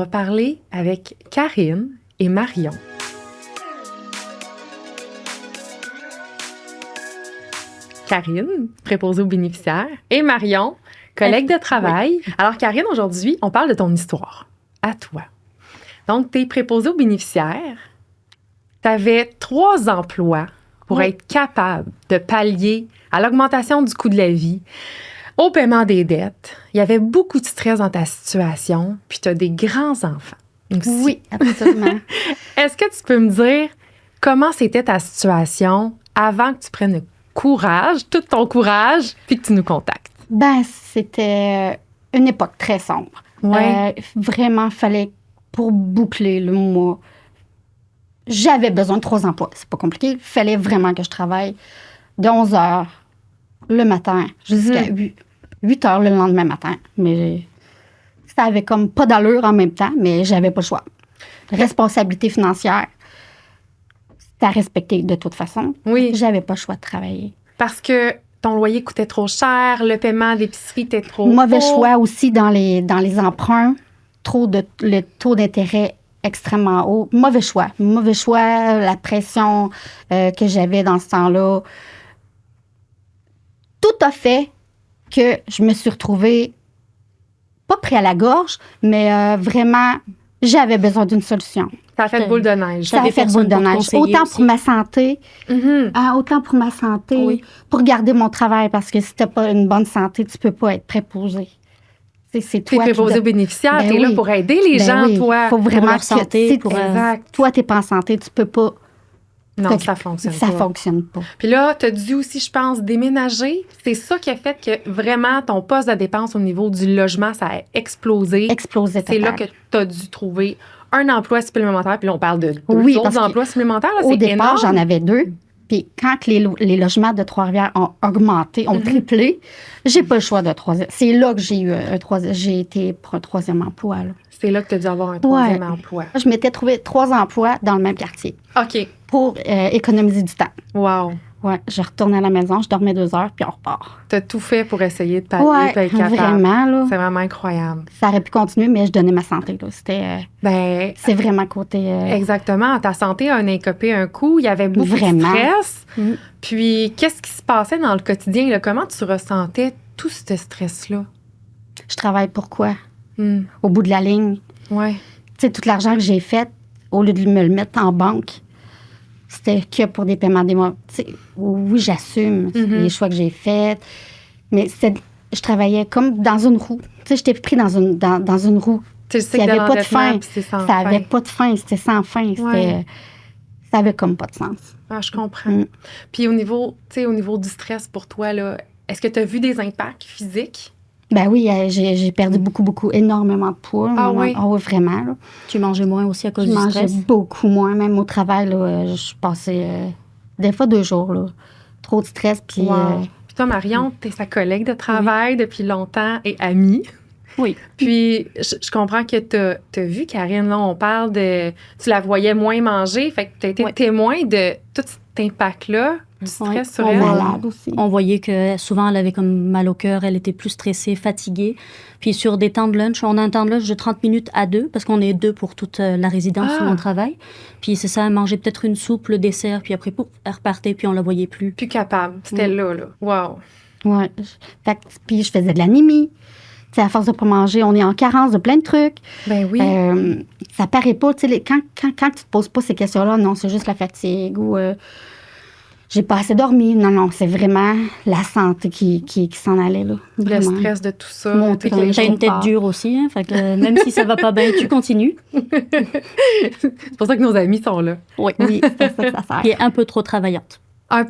va parler avec Karine et Marion. Karine, préposée aux bénéficiaires, et Marion, collègue de travail. Oui. Alors, Karine, aujourd'hui, on parle de ton histoire. À toi. Donc, tu es préposée aux bénéficiaires. Tu avais 3 emplois pour être capable de pallier à l'augmentation du coût de la vie, au paiement des dettes. Il y avait beaucoup de stress dans ta situation, puis tu as des grands-enfants aussi. Oui, absolument. Est-ce que tu peux me dire comment c'était ta situation avant que tu prennes le courage, tout ton courage, puis que tu nous contactes? Ben, c'était une époque très sombre. Ouais. Vraiment, fallait, pour boucler le mois, j'avais besoin de 3 emplois. C'est pas compliqué. Il fallait vraiment que je travaille de 11 h le matin jusqu'à 8 h le lendemain matin. Mais ça avait comme pas d'allure en même temps, mais j'avais pas le choix. Responsabilité financière, c'était à respecter de toute façon. Oui. J'avais pas le choix de travailler. Parce que ton loyer coûtait trop cher, le paiement d'épicerie était trop Mauvais haut. choix aussi dans les emprunts. Le taux d'intérêt extrêmement haut. Mauvais choix, la pression que j'avais dans ce temps-là. Tout a fait que je me suis retrouvée, pas pris à la gorge, mais vraiment, j'avais besoin d'une solution. Ça a fait boule de neige. Ça a fait boule de neige. Autant pour ma santé, Oui. pour garder mon travail, parce que si t'as pas une bonne santé, tu peux pas être préposé. C'est toi t'es préposé aux bénéficiaires, t'es là pour aider les gens, toi. Faut vraiment pour leur santé. Toi, t'es pas en santé, tu peux pas. Non, ça fonctionne pas. Ça fonctionne pas. Puis là, t'as dû aussi, je pense, déménager. C'est ça qui a fait que vraiment ton poste de dépense au niveau du logement, ça a explosé. Explosé. C'est là que t'as dû trouver un emploi supplémentaire. Puis là, on parle de 2 autres emplois supplémentaires. Là, au départ, énorme. j'en avais 2. Puis quand les logements de Trois-Rivières ont augmenté, ont triplé, j'ai pas le choix de troisième. C'est là que j'ai été pour un 3e emploi. Là. C'est là que tu as dû avoir un 3e emploi. Je m'étais trouvé 3 emplois dans le même quartier. OK. Pour économiser du temps. Wow. Ouais, je retournais à la maison, je dormais 2 heures, puis on repart. Tu as tout fait pour essayer de pallier, être capable. Vraiment, là. C'est vraiment incroyable. Ça aurait pu continuer, mais je donnais ma santé, là. C'était... c'est vraiment côté... Exactement. Ta santé a écopé un coup. Il y avait beaucoup de stress. Puis, qu'est-ce qui se passait dans le quotidien? Là? Comment tu ressentais tout ce stress-là? Je travaille pour quoi? Au bout de la ligne. Oui. Tu sais, tout l'argent que j'ai fait, au lieu de me le mettre en banque, c'était que pour des paiements des mois. Oui, j'assume les choix que j'ai faits, mais je travaillais comme dans une roue. Tu sais, j'étais pris dans une roue. Tu sais il n'y avait pas de fin. Ça n'avait pas de fin. C'était sans fin. Ça avait comme pas de sens. Ah, je comprends. Puis au niveau du stress pour toi, là, est-ce que tu as vu des impacts physiques? Ben oui, j'ai perdu beaucoup, énormément de poids. Ah oui? Ah oui, vraiment. Là. Tu mangeais moins aussi à cause du stress? Je mangeais beaucoup moins. Même au travail, là, je passais des fois 2 jours. Là. Trop de stress. Puis Puis toi, Marion, tu es sa collègue de travail depuis longtemps et amie. Oui. Puis je comprends que tu as vu, Karine, là, on parle de... Tu la voyais moins manger. Fait que tu as été témoin de tout cet impact-là, du stress sur elle. Malade aussi. On voyait que souvent, elle avait comme mal au cœur, elle était plus stressée, fatiguée. Puis sur des temps de lunch, on a un temps de lunch de 30 minutes à 2, parce qu'on est 2 pour toute la résidence où on travaille. Puis c'est ça, elle mangeait peut-être une soupe, le dessert, puis après, pouf, elle repartait, puis on la voyait plus. Plus capable. C'était là. Wow. Oui. Puis je faisais de l'anémie. Tu sais, à force de pas manger, on est en carence de plein de trucs. Ben oui. Ça paraît pas. Tu sais, quand tu te poses pas ces questions-là, non, c'est juste la fatigue ou j'ai pas assez dormi. Non, c'est vraiment la santé qui s'en allait, là. Vraiment. Le stress de tout ça. T'as une tête dure aussi, hein, fait que même si ça va pas bien, tu continues. C'est pour ça que nos amis sont là. Oui, c'est ça que ça sert. Qui est un peu trop travaillante.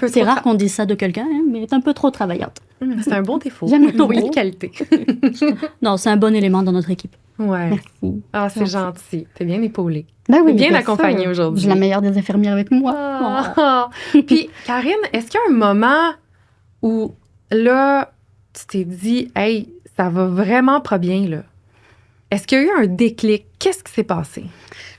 C'est rare qu'on dise ça de quelqu'un, hein, mais elle est un peu trop travaillante. C'est un bon défaut. J'aime le Oui, qualité. Non, c'est un bon élément dans notre équipe. Ouais. Merci. Ah, c'est gentil. T'es bien épaulée. Ben oui, bien accompagnée aujourd'hui. J'ai la meilleure des infirmières avec moi. Puis, Karine, est-ce qu'il y a un moment où, là, tu t'es dit, hey, ça va vraiment pas bien, là? Est-ce qu'il y a eu un déclic? Qu'est-ce qui s'est passé?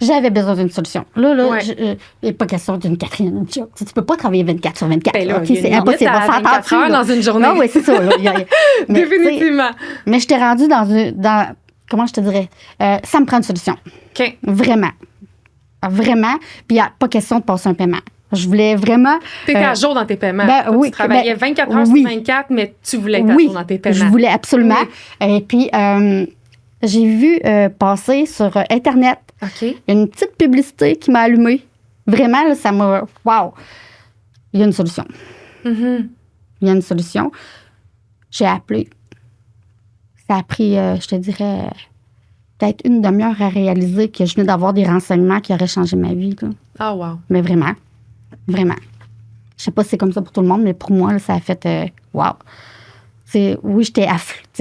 J'avais besoin d'une solution. Là, il n'est pas question d'une quatrième job. Tu peux pas travailler 24 sur 24. Ben là, okay, c'est impossible. On s'entend 24 heures dans une journée. Non, oui, c'est ça. Là, Définitivement. Mais je t'ai rendue dans comment je te dirais? Ça me prend une solution. OK. Vraiment. Vraiment. Puis il n'y a pas question de passer un paiement. Je voulais vraiment... Tu étais à jour dans tes paiements. ben Toi, oui, tu travaillais ben, 24 heures oui. sur 24, mais tu voulais être à Oui, jour dans tes paiements. je voulais absolument. Et puis, j'ai vu passer sur Internet OK. une petite publicité qui m'a allumée. Vraiment, là, ça m'a... Wow! Il y a une solution. Mhm. Il y a une solution. J'ai appelé. Ça a pris, je te dirais, peut-être une demi-heure à réaliser que je venais d'avoir des renseignements qui auraient changé ma vie. Là. Ah, wow. Mais vraiment. Vraiment. Je sais pas si c'est comme ça pour tout le monde, mais pour moi, là, ça a fait wow. Oui, j'étais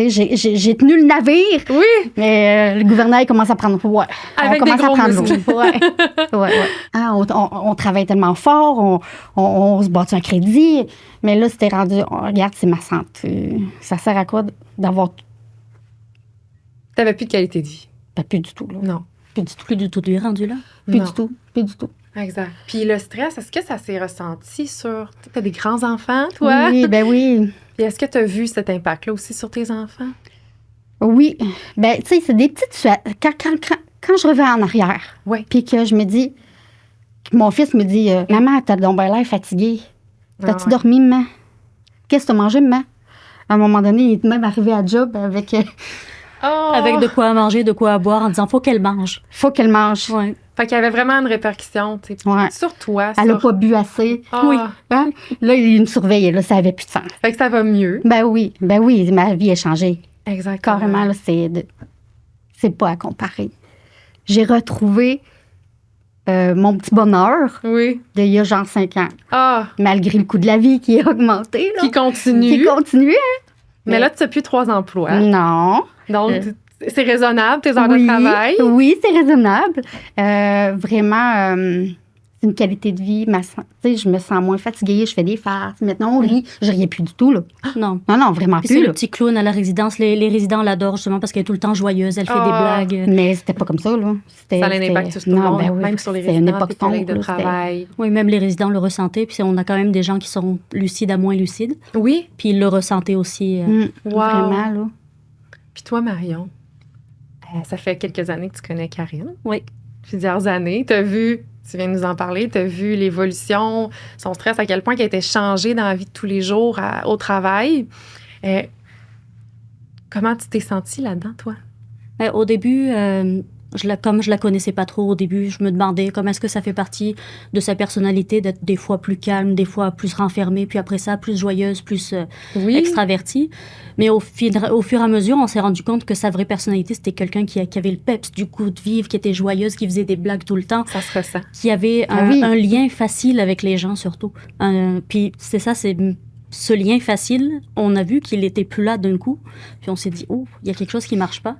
j'ai tenu le navire, Oui! mais le gouvernail commence à prendre. Ouais, Avec on commence des gros à prendre muscles. l'eau. Ouais. Ah, on travaille tellement fort, on se bâtit un crédit, mais là, c'était rendu. Regarde, c'est ma santé. Ça sert à quoi d'avoir. T'avais plus de qualité de vie. Ben, plus du tout, là. Non. Plus du tout. Plus du tout de rendu là. Plus Non. du tout. Plus du tout. Exact. Puis le stress, est-ce que ça s'est ressenti sur... T'as des grands-enfants, toi? Oui, ben oui. Puis est-ce que tu as vu cet impact-là aussi sur tes enfants? Oui. Ben, tu sais, c'est des petites... Quand je reviens en arrière, Oui. puis que je me dis... Mon fils me dit, maman, t'as donc bien l'air fatiguée. T'as-tu dormi, maman? Qu'est-ce que t'as mangé, maman? À un moment donné, il est même arrivé à job avec... Oh! Avec de quoi manger, de quoi boire, en disant faut qu'elle mange. faut qu'elle mange. Ouais. Fait qu'il y avait vraiment une répercussion, tu sais, Ouais. sur toi. Elle n'a sur... pas bu assez. Ah. Oui. Hein? Là, il me surveillait, là, ça avait plus de sens. Fait que ça va mieux. Ben oui, ma vie a changé. Exactement. Carrément, là, c'est pas à comparer. J'ai retrouvé mon petit bonheur Oui. d'il y a genre 5 ans, Ah! malgré le coût de la vie qui est augmenté. Là. Qui continue. Qui continue, hein? Mais là, tu n'as plus 3 emplois. Non. Donc, c'est raisonnable, tes heures de travail. Oui, c'est raisonnable. Vraiment, c'est une qualité de vie. Je me sens moins fatiguée, je fais des farces. Maintenant, on rit. Je riais plus du tout, là. Non. Non, vraiment Puis plus. c'est le Là. petit clown à la résidence. Les résidents l'adorent justement parce qu'elle est tout le temps joyeuse. Elle fait des Ah. blagues. Mais c'était pas comme ça, là. Ça a un impact sur tout le Non, monde, ben oui, même sur les c'est une résidents, époque tes collègues de sombre, là, travail. Oui, même les résidents le ressentaient. Puis on a quand même des gens qui sont lucides à moins lucides. Oui. Puis ils le ressentaient aussi. Wow. Vraiment, là. Puis toi, Marion, ça fait quelques années que tu connais Karine. Oui. Plusieurs années. Tu as vu, tu viens de nous en parler, tu as vu l'évolution, son stress, à quel point il a été changé dans la vie de tous les jours au travail. Comment tu t'es sentie là-dedans, toi? Au début, comme je la connaissais pas trop au début, je me demandais comment est-ce que ça fait partie de sa personnalité d'être des fois plus calme, des fois plus renfermée, puis après ça, plus joyeuse, plus Oui. extravertie. Mais au fur et à mesure, on s'est rendu compte que sa vraie personnalité, c'était quelqu'un qui avait le peps, du goût de vivre, qui était joyeuse, qui faisait des blagues tout le temps, Ça se ressent. qui avait un lien facile avec les gens surtout. Puis c'est ça, c'est ce lien facile, on a vu qu'il était plus là d'un coup, puis on s'est dit, oh, il y a quelque chose qui marche pas.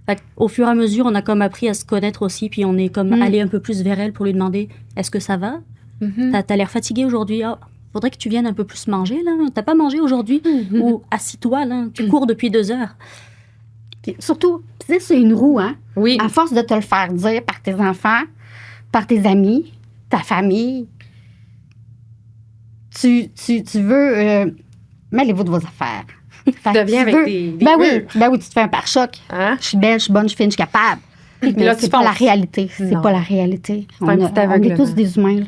Fait au fur et à mesure, on a comme appris à se connaître aussi, puis on est comme allé un peu plus vers elle pour lui demander, est-ce que ça va? Mm-hmm. T'as l'air fatiguée aujourd'hui? Ah, faudrait que tu viennes un peu plus manger, là. T'as pas mangé aujourd'hui? Mm-hmm. Ou assis-toi, là. Tu cours depuis 2 heures. Puis surtout, c'est une roue, hein? Oui. À force de te le faire dire par tes enfants, par tes amis, ta famille, tu veux... mêlez-vous de vos affaires. Tu deviens avec des Ben murs. oui, tu te fais un pare-choc. Hein? Je suis belle, je suis bonne, je suis fine, je suis capable. Puis Mais là, c'est tu pas la fonces. réalité. C'est Non. pas la réalité. C'est un petit on est aveuglement. tous des humains. Là.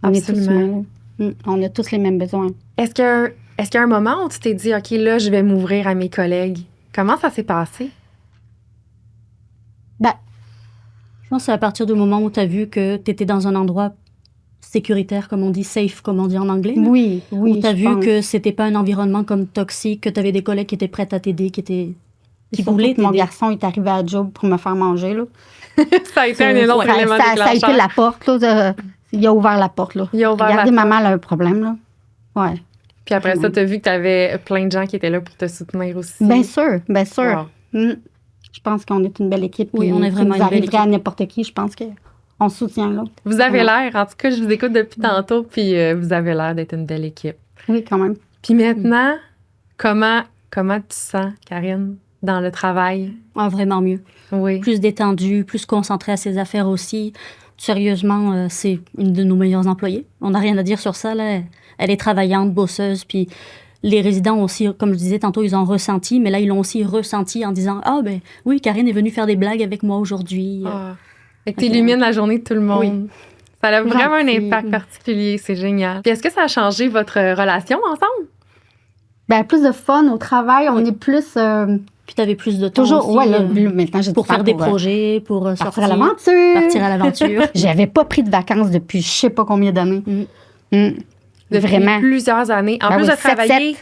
On est tous Absolument. humains. Là. On a tous les mêmes besoins. Est-ce qu'il y a un moment où tu t'es dit, OK, là, je vais m'ouvrir à mes collègues? Comment ça s'est passé? Ben, Je pense que c'est à partir du moment où tu as vu que tu étais dans un endroit sécuritaire, comme on dit, safe, comme on dit en anglais. là. oui. Où tu as je vu pense. que c'était pas un environnement comme toxique, que tu avais des collègues qui étaient prêts à t'aider, qui Surtout voulaient que mon t'aider. garçon est arrivé à job pour me faire manger. Là. Ça a été un énorme ça, élément ça a été déclencheur. la porte. Là, il a ouvert la porte. Là. Il a ouvert Regardez, la porte. maman, elle a un problème. Là. Ouais. Puis après ça, tu as vu que tu avais plein de gens qui étaient là pour te soutenir aussi. Bien sûr, bien sûr. Wow. Je pense qu'on est une belle équipe. Oui, puis on est vraiment si une vous belle arriverez à n'importe qui, je pense qu'on se soutient. Là. Vous avez l'air, en tout cas, je vous écoute depuis tantôt, puis vous avez l'air d'être une belle équipe. Oui, quand même. Puis maintenant, comment tu sens, Karine, dans le travail? Ah, vraiment mieux. Oui. Plus détendu, plus concentré à ses affaires aussi. Sérieusement, c'est une de nos meilleures employées. On n'a rien à dire sur ça. Là. Elle est travaillante, bosseuse, puis les résidents ont aussi, comme je disais tantôt, ils ont ressenti, mais là, ils l'ont aussi ressenti en disant « Ah, ben oui, Karine est venue faire des blagues avec moi aujourd'hui. Ah. Fait que t'illumines la journée de tout le monde. Oui. Ça a vraiment un Gentil. impact particulier, c'est génial. Puis est-ce que ça a changé votre relation ensemble? Ben, plus de fun au travail, on est plus... Puis tu avais plus de temps toujours, aussi, ouais, là, maintenant, j'ai pour du temps faire des projets, pour partir sortir, à l'aventure. partir à l'aventure. J'avais pas pris de vacances depuis je sais pas combien d'années. Mm. Depuis Vraiment. plusieurs années. En Ben plus oui, de travailler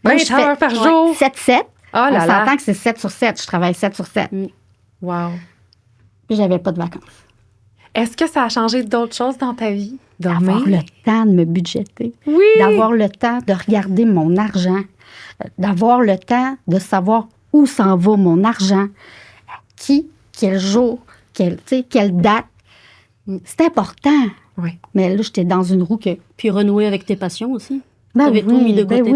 20 Moi, je heures par jour. 7-7. Oh On là là. s'entend que c'est 7 sur 7. Je travaille 7 sur 7. Wow. Puis j'avais pas de vacances. Est-ce que ça a changé d'autres choses dans ta vie? Dormir? D'avoir le temps de me budgéter. Oui. D'avoir le temps de regarder mon argent. D'avoir le temps de savoir où s'en va mon argent. Qui, quel jour, quelle date. C'est important. Oui. Mais là, j'étais dans une roue que... Puis renouer avec tes passions aussi. Ben T'avais tout mis de côté, tout.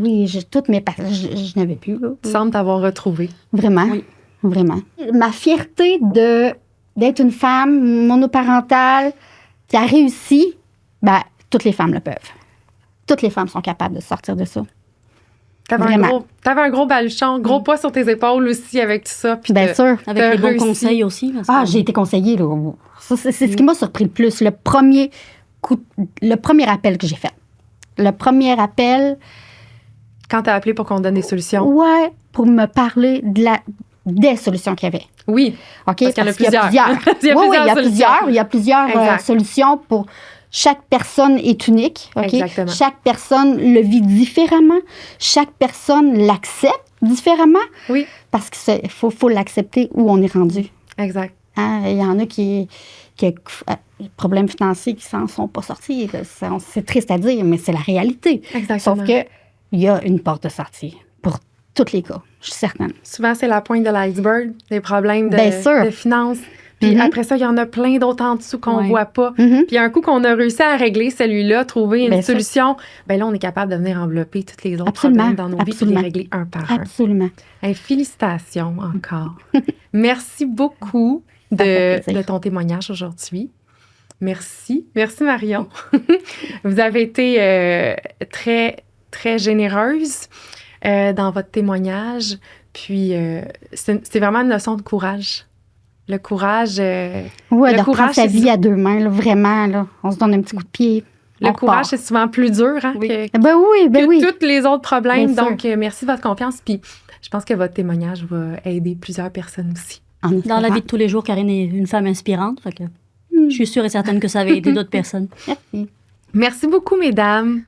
oui, toutes mes passions, je n'avais plus, là. Tu sembles t'avoir retrouvé. Vraiment, Oui. vraiment. Ma fierté d'être une femme monoparentale qui a réussi, ben, toutes les femmes le peuvent. Toutes les femmes sont capables de sortir de ça. Vraiment. T'avais un gros baluchon, gros poids sur tes épaules aussi avec tout ça. Puis Bien sûr. Avec T'as les bons réussi. conseils aussi. parce Ah, que- j'ai été conseillée, là. Ça, c'est ce qui m'a surpris le plus. Le premier appel que j'ai fait. Le premier appel, Quand t'as appelé pour qu'on te donne des solutions. ouais, pour me parler des solutions qu'il y avait. Oui. OK? Parce qu'il y en a Parce qu'il y a plusieurs. plusieurs. Il y a Oui, plusieurs solutions. il y a plusieurs Exact. solutions pour... Chaque personne est unique, OK? Exactement. Chaque personne le vit différemment. Chaque personne l'accepte différemment. Oui. Parce qu'il faut l'accepter où on est rendu. Exact. Hein? Il y en a qui problèmes financiers qui s'en sont pas sortis. Là. C'est triste à dire, mais c'est la réalité. Exactement. Sauf que il y a une porte de sortie pour tous les cas, je suis certaine. Souvent, c'est la pointe de l'iceberg, des problèmes Bien sûr. de finances. Puis après ça, il y en a plein d'autres en dessous qu'on Ouais. voit pas. Mhm. Puis un coup qu'on a réussi à régler celui-là, trouver une Bien sûr. solution, ben là, on est capable de venir envelopper tous les autres Absolument. problèmes dans nos vies et les Absolument. régler un par un. Absolument. Hey, félicitations encore. Merci beaucoup Ça fait plaisir. de ton témoignage aujourd'hui. Merci. Merci, Marion. Vous avez été très, très généreuse dans votre témoignage. Puis, c'est vraiment une leçon de courage. Le courage, Oui, Le de courage, reprendre sa c'est vie ça. à deux mains, là, vraiment. Là. On se donne un petit coup de pied. le on courage, repart. c'est souvent plus dur hein, Oui. que Ben oui, ben que oui. tous les autres problèmes. Bien sûr. Donc, merci de votre confiance. Puis, je pense que votre témoignage va aider plusieurs personnes aussi. En Dans la espérant. vie de tous les jours, Karine est une femme inspirante. Fait que je suis sûre et certaine que ça va aider d'autres personnes. Merci. Merci beaucoup, mesdames.